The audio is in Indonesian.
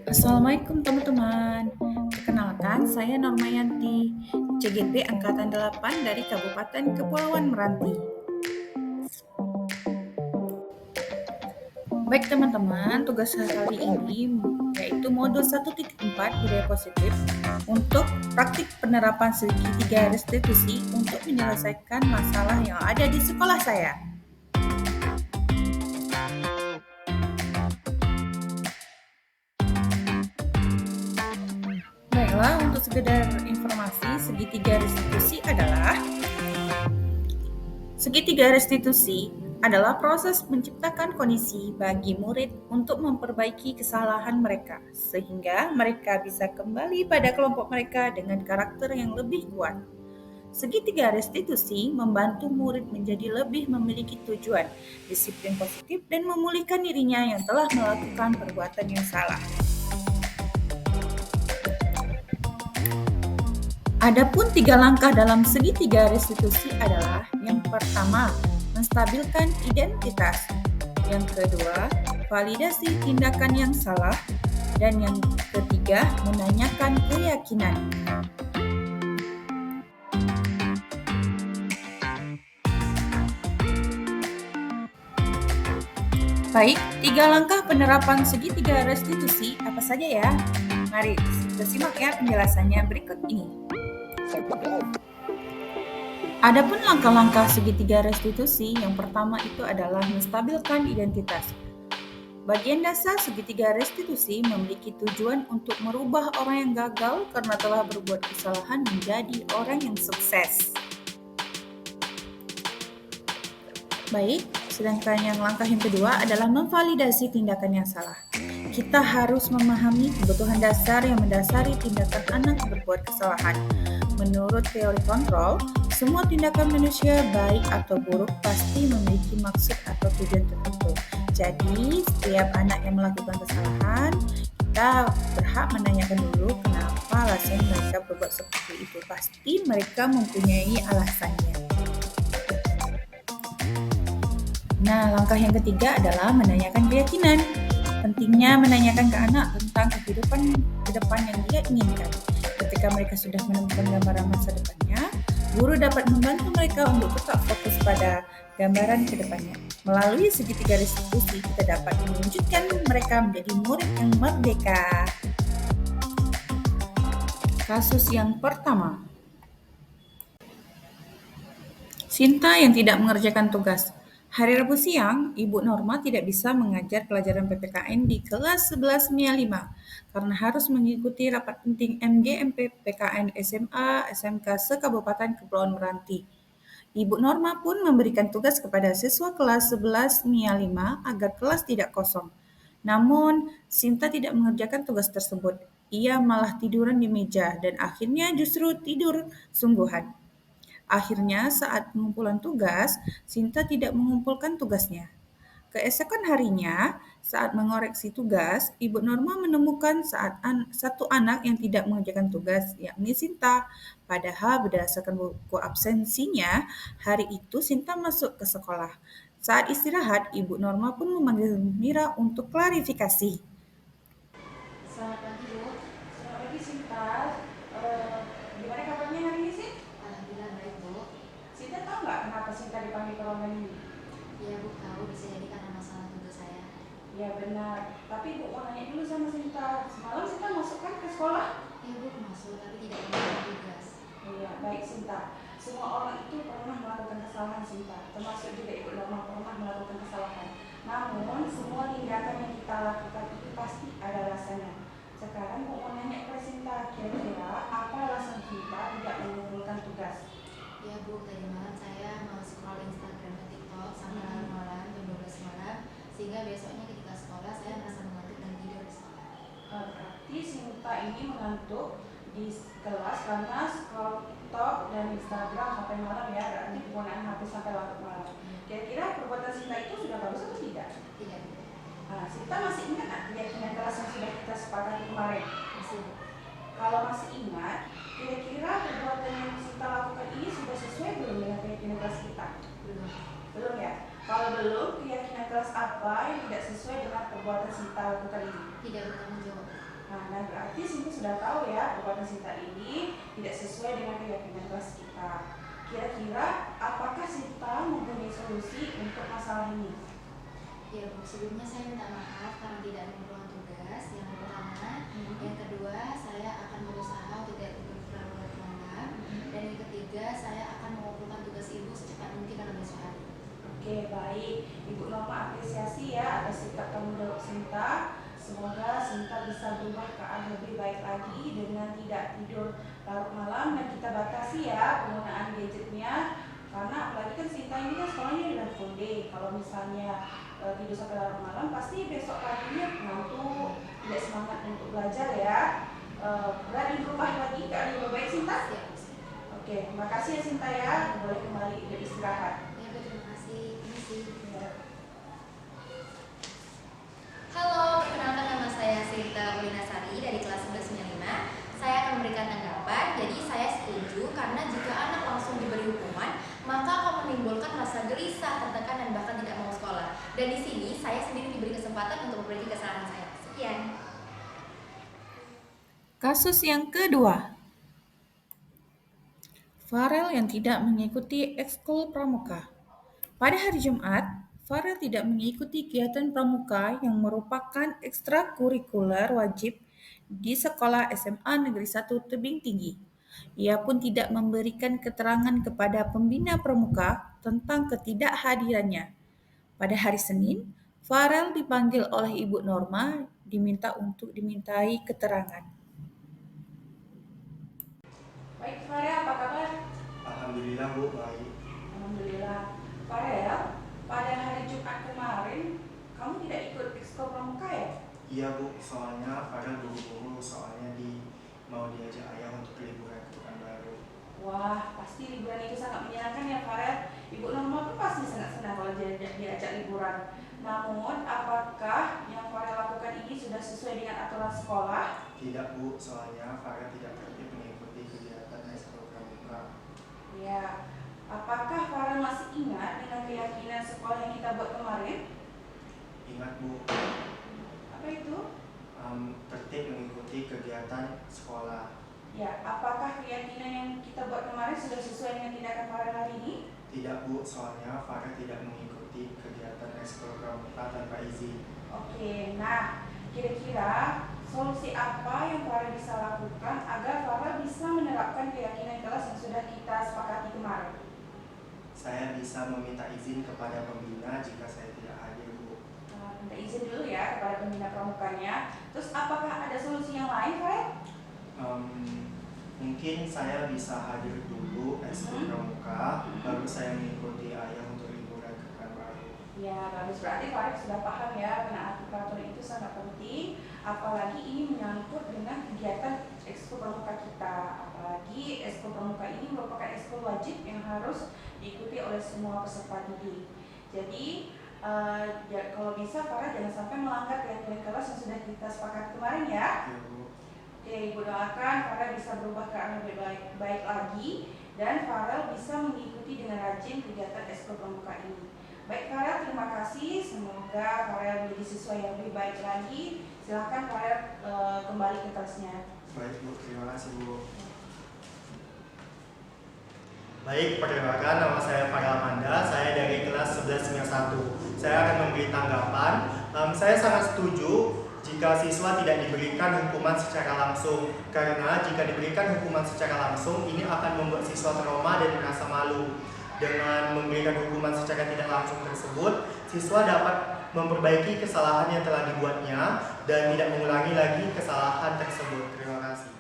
Assalamualaikum teman-teman. Perkenalkan, saya Normayanti, CGP Angkatan 8 dari Kabupaten Kepulauan Meranti. Baik teman-teman, tugas kali ini yaitu modul 1.4 budaya positif untuk praktik penerapan segitiga restitusi untuk menyelesaikan masalah yang ada di sekolah saya. Baiklah, untuk sekedar informasi, segitiga restitusi adalah proses menciptakan kondisi bagi murid untuk memperbaiki kesalahan mereka, sehingga mereka bisa kembali pada kelompok mereka dengan karakter yang lebih kuat. Segitiga restitusi membantu murid menjadi lebih memiliki tujuan, disiplin positif, dan memulihkan dirinya yang telah melakukan perbuatan yang salah. Adapun 3 langkah dalam segitiga restitusi adalah: yang pertama, menstabilkan identitas; yang kedua, validasi tindakan yang salah; dan yang ketiga, menanyakan keyakinan. Baik, 3 langkah penerapan segitiga restitusi apa saja ya? Mari kita simak ya penjelasannya berikut ini. Adapun langkah-langkah segitiga restitusi, yang pertama itu adalah menstabilkan identitas. Bagian dasar segitiga restitusi memiliki tujuan untuk merubah orang yang gagal karena telah berbuat kesalahan menjadi orang yang sukses. Baik, sedangkan yang langkah yang kedua adalah memvalidasi tindakan yang salah. Kita harus memahami kebutuhan dasar yang mendasari tindakan anak berbuat kesalahan. Menurut teori kontrol, semua tindakan manusia, baik atau buruk, pasti memiliki maksud atau tujuan tertentu. Jadi, setiap anak yang melakukan kesalahan, kita berhak menanyakan dulu kenapa alasan mereka berbuat seperti itu. Pasti mereka mempunyai alasannya. Nah, langkah yang ketiga adalah menanyakan keyakinan. Pentingnya menanyakan ke anak tentang kehidupan ke depan yang dia inginkan. Ketika mereka sudah menemukan gambaran masa depannya, guru dapat membantu mereka untuk tetap fokus pada gambaran ke depannya. Melalui segitiga restitusi, kita dapat mewujudkan mereka menjadi murid yang merdeka. Kasus yang pertama, Sinta yang tidak mengerjakan tugas. Hari Rabu siang, Ibu Norma tidak bisa mengajar pelajaran PPKN di kelas 11 MIA 5 karena harus mengikuti rapat penting MGMP PKN SMA SMK se-Kabupaten Kepulauan Meranti. Ibu Norma pun memberikan tugas kepada siswa kelas 11 MIA 5 agar kelas tidak kosong. Namun, Sinta tidak mengerjakan tugas tersebut. Ia malah tiduran di meja dan akhirnya justru tidur sungguhan. Akhirnya, saat pengumpulan tugas, Sinta tidak mengumpulkan tugasnya. Keesokan harinya, saat mengoreksi tugas, Ibu Norma menemukan satu anak yang tidak mengerjakan tugas, yakni Sinta. Padahal berdasarkan buku absensinya, hari itu Sinta masuk ke sekolah. Saat istirahat, Ibu Norma pun memanggil Mira untuk klarifikasi. Selamat pagi, Bu. Selamat pagi, Sinta. Gimana kabarnya hari ini, sih? Alhamdulillah baik, Bu. Sinta tahu nggak kenapa Sinta dipanggil ke ruangan ini? Iya, Bu, tahu bisa jadi karena masalah tugas saya. Ya benar, tapi Ibu mau nanya dulu sama Sinta. Semalam Sinta masuk kan ke sekolah? Iya, Bu, masuk tapi tidak mengerjakan tugas. Iya, baik Sinta. Semua orang itu pernah melakukan kesalahan, Sinta. Termasuk juga Ibu Norma pernah melakukan kesalahan. Namun, semua tindakan yang kita lakukan itu pasti ada alasannya. Sekarang Ibu mau nanya ke Sinta, kira-kira apa alasan Sinta tidak mengumpulkan tugas? Iya, Bu, tadi malam saya mau scroll Instagram dan TikTok sampai larut malam jam 12 malam, sehingga besoknya ketika sekolah saya merasa mengantuk dan tidur di sekolah. Berarti Sinta ini mengantuk di kelas karena scroll TikTok dan Instagram sampai malam ya, berarti penggunaan HP sampai larut malam. Kira-kira perbuatan Sinta itu sudah bagus atau tidak? Tidak, Bu. Sinta masih ingat nggak keyakinan kelas yang sudah kita sepakati kemarin? Masih, Bu. Kalau masih ingat, kira-kira perbuatan yang Sinta lakukan ini sudah sesuai belum dengan keyakinan kelas kita? Belum. Belum ya? Kalau belum, keyakinan kelas apa yang tidak sesuai dengan perbuatan Sinta lakukan ini? Tidak bertanggung jawab. Nah, dan berarti Sinta sudah tahu ya, perbuatan Sinta ini tidak sesuai dengan keyakinan kelas kita. Kira-kira apakah Sinta mempunyai solusi untuk masalah ini? Ya Bu, sebelumnya saya minta maaf karena tidak mengumpulkan tugas yang pertama. Yang kedua, saya akan berusaha untuk tidak berlarut-larut malam. Dan yang ketiga, saya akan mengumpulkan tugas Ibu secepat mungkin dalam besok hari. Oke, baik. Ibu Norma apresiasi ya atas sikap tanggung jawab Sinta. Semoga Sinta bisa berubah ke arah lebih baik lagi dengan tidak tidur larut malam, dan kita batasi ya penggunaan gadgetnya, karena apalagi kan Sinta ini kan sekolahnya udah full day. Kalau misalnya tidur sampai larut malam, pasti besok paginya ngantuk, tidak semangat untuk belajar ya. Berani berubah lagi ke arah lebih baik Sinta? Siap, Bu. Siap. Oke, terima kasih ya Sinta ya, boleh kembali beristirahat. Ya Bu, terima kasih. Ini sih. Ya. Halo, perkenalkan nama saya Sinta Ulinasari dari kelas 1195. Saya akan memberikan tanggapan. Jadi saya setuju karena jika anak langsung diberi hukuman, maka akan menimbulkan rasa gelisah, tertekan, dan bahkan tidak mau sekolah. Dan di sini saya sendiri diberi kesempatan untuk memperbaiki kesalahan saya. Sekian. Kasus yang kedua, Farel yang tidak mengikuti ekskul pramuka. Pada hari Jumat, Farel tidak mengikuti kegiatan pramuka yang merupakan ekstrakurikuler wajib di sekolah SMA Negeri 1 Tebing Tinggi. Ia pun tidak memberikan keterangan kepada pembina pramuka tentang ketidakhadirannya. Pada hari Senin, Farel dipanggil oleh Ibu Norma diminta untuk dimintai keterangan. Baik Farel, apa kabar? Alhamdulillah Bu, baik. Alhamdulillah. Farel, pada hari Jumat kemarin, kamu tidak ikut ekskul pramuka ya? Iya Bu, soalnya Farel buru-buru, soalnya mau diajak ayah untuk liburan ke Pekanbaru. Wah, pasti liburan itu sangat menyenangkan ya Farel. Ibu Norma pun pasti sangat senang kalau diajak liburan. Namun, apakah yang Farel lakukan ini sudah sesuai dengan aturan sekolah? Tidak Bu, soalnya Farel tidak tertib mengikuti kegiatan ekskul pramuka. Ya. Apakah Farel masih ingat dengan keyakinan sekolah yang kita buat kemarin? Ingat Bu, Apa itu? tertib mengikuti kegiatan sekolah. Ya, apakah keyakinan yang kita buat kemarin sudah sesuai dengan tindakan Farel hari ini? Tidak Bu, soalnya Farel tidak mengikuti kegiatan ekskul pramuka tanpa izin. Oke, nah kira-kira solusi apa yang Farel bisa lakukan agar Farel bisa menerapkan keyakinan kelas yang sudah kita sepakati kemarin? Saya bisa meminta izin kepada pembina jika saya tidak hadir Bu. Minta izin dulu ya kepada pembina pramukanya. Terus apakah ada solusi yang lain, Farel? Mungkin saya bisa hadir dulu ekskul pramuka, baru saya mengikuti ayah untuk liburan ke Pekanbaru. Ya, bagus. Berarti Farel sudah paham ya, menaati peraturan itu sangat penting. Apalagi ini menyangkut dengan kegiatan ekskul pramuka kita. Apalagi ekskul pramuka ini merupakan ekskul wajib yang harus diikuti oleh semua peserta didik. Jadi, ya, kalau bisa Farel jangan sampai melanggar keyakinan kelas yang sudah kita sepakati kemarin ya. Ya Bu. Oke, Ibu doakan Farel bisa berubah ke arah lebih baik lagi, dan Farel bisa mengikuti dengan rajin kegiatan ekskul pramuka ini. Baik Farel, terima kasih. Semoga Farel menjadi siswa yang lebih baik lagi. Silahkan Farel kembali ke kelasnya. Baik Bu, terima kasih Bu. Baik, perkenalkan nama saya Farel Amanda, saya dari kelas 1191. Saya akan memberi tanggapan. Saya sangat setuju jika siswa tidak diberikan hukuman secara langsung, karena jika diberikan hukuman secara langsung ini akan membuat siswa trauma dan merasa malu. Dengan memberikan hukuman secara tidak langsung tersebut, siswa dapat memperbaiki kesalahan yang telah dibuatnya dan tidak mengulangi lagi kesalahan tersebut. Terima kasih.